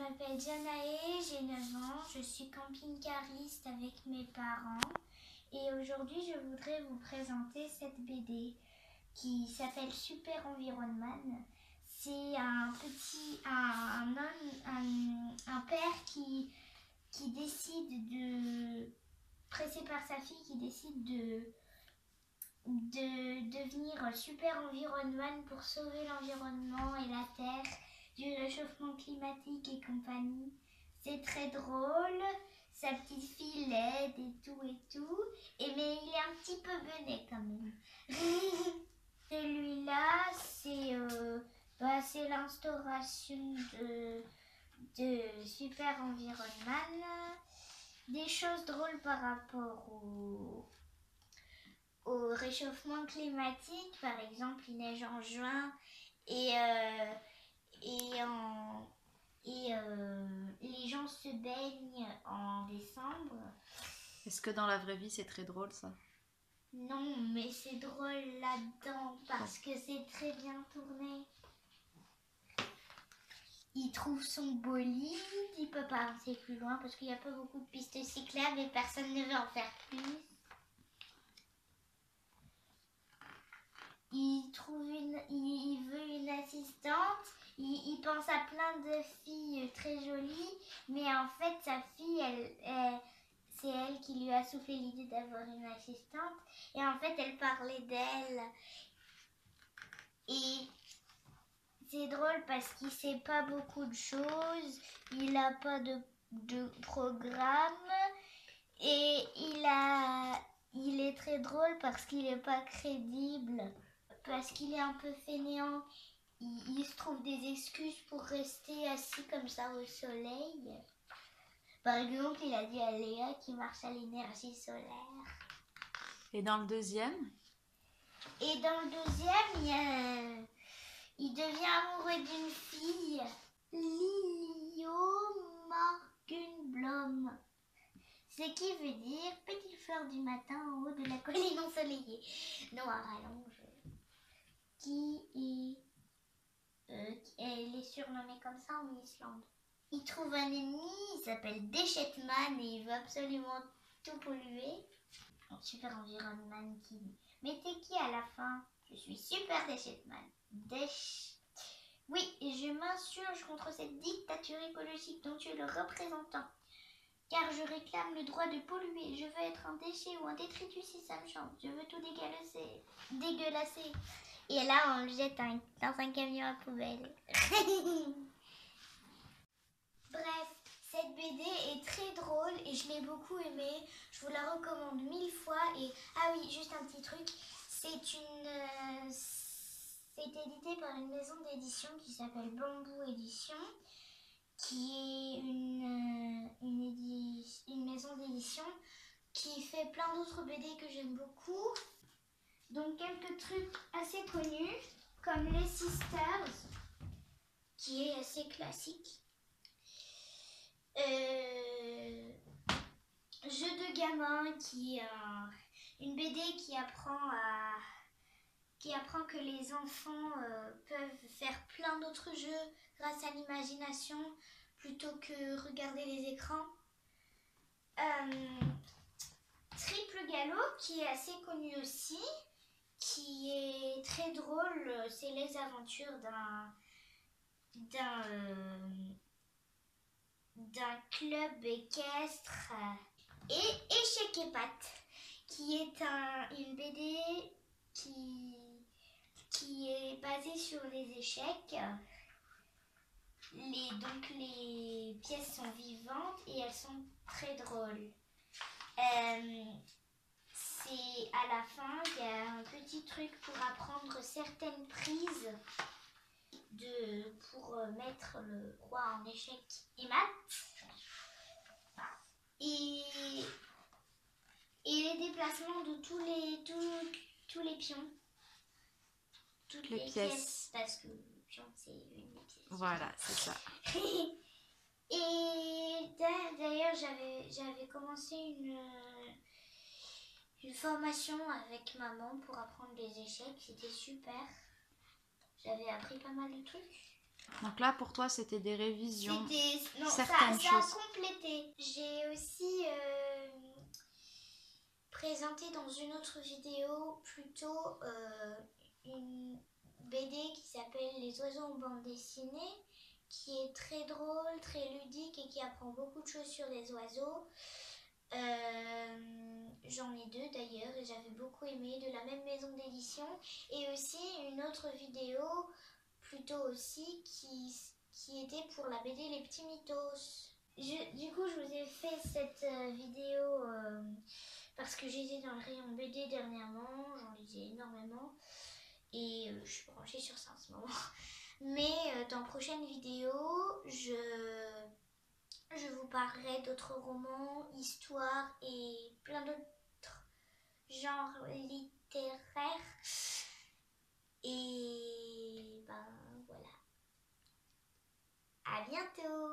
m'appelle Janae, j'ai 9 ans, je suis camping-cariste avec mes parents et aujourd'hui je voudrais vous présenter cette BD qui s'appelle Super Environnement. C'est un père qui décide pressé par sa fille, qui décide de devenir super environnement pour sauver l'environnement et la terre du réchauffement climatique et compagnie. C'est très drôle, sa petite fille l'aide et tout, mais il est un petit peu bené quand même. Celui-là, c'est l'instauration de super environnement, des choses drôles par rapport au réchauffement climatique. Par exemple, il neige en juin et les gens se baignent en décembre. Est-ce que dans la vraie vie, c'est très drôle, ça? Non, mais c'est drôle là-dedans parce que c'est très bien tourné. Il trouve son bolide, il peut pas avancer plus loin parce qu'il n'y a pas beaucoup de pistes cyclables et personne ne veut en faire plus. Il veut une assistante, il pense à plein de filles très jolies, mais en fait sa fille, c'est elle qui lui a soufflé l'idée d'avoir une assistante, et en fait elle parlait d'elle. Et c'est drôle parce qu'il sait pas beaucoup de choses, il a pas de programme, et il est très drôle parce qu'il est pas crédible. Parce qu'il est un peu fainéant, il se trouve des excuses pour rester assis comme ça au soleil. Par exemple, il a dit à Léa qu'il marche à l'énergie solaire. Et dans le deuxième? Et dans le deuxième, il devient amoureux d'une fille, Lilio Morgenblom. Ce qui veut dire petite fleur du matin en haut de la colline ensoleillée. Noir à longe. Elle est surnommée comme ça en Islande. Il trouve un ennemi, il s'appelle Deschetman et il veut absolument tout polluer. Super environnement qui dit: mais t'es qui à la fin? Je suis Super Deschetman. Oui, et je m'insurge contre cette dictature écologique dont tu es le représentant. Car je réclame le droit de polluer. Je veux être un déchet ou un détritus si ça me chante. Je veux tout dégueulasser. Et là, on le jette dans un camion à poubelle. Bref, cette BD est très drôle et je l'ai beaucoup aimée. Je vous la recommande 1000 fois. Et ah oui, juste un petit truc. C'est édité par une maison d'édition qui s'appelle Bamboo Édition, qui est une maison d'édition qui fait plein d'autres BD que j'aime beaucoup. Donc quelques trucs assez connus, comme Les Sisters, qui est assez classique. Jeu de gamin, qui est une BD qui apprend que les enfants peuvent faire plein d'autres jeux grâce à l'imagination plutôt que regarder les écrans. Triple Galop, qui est assez connu aussi, qui est très drôle. C'est les aventures d'un club équestre. Et Échec et Pattes, qui est une BD qui est basée sur les échecs. Donc les pièces sont vivantes et elles sont très drôles. C'est à la fin, il y a un petit truc pour apprendre certaines prises pour mettre le roi en échec et mat. Et les déplacements de tous les pions. Toutes les pièces. Parce que le pion, c'est une pièce. Voilà, c'est ça. Et d'ailleurs, j'avais commencé une formation avec maman pour apprendre les échecs. C'était super. J'avais appris pas mal de trucs. Donc là, pour toi, c'était des révisions. Non, certaines ça a choses. complété. J'ai aussi présenté dans une autre vidéo plutôt une BD qui s'appelle Les oiseaux en bande dessinée, qui est très drôle, très ludique et qui apprend beaucoup de choses sur les oiseaux. J'en ai deux d'ailleurs et j'avais beaucoup aimé, de la même maison d'édition. Et aussi une autre vidéo plutôt aussi qui était pour la BD Les Petits Mythos. Du coup, je vous ai fait cette vidéo parce que j'étais dans le rayon BD dernièrement, j'en lisais énormément et je suis branchée sur ça en ce moment. Mais dans prochaine vidéo, je vous parlerai d'autres romans, histoires et plein d'autres genres littéraires. Et ben voilà. À bientôt!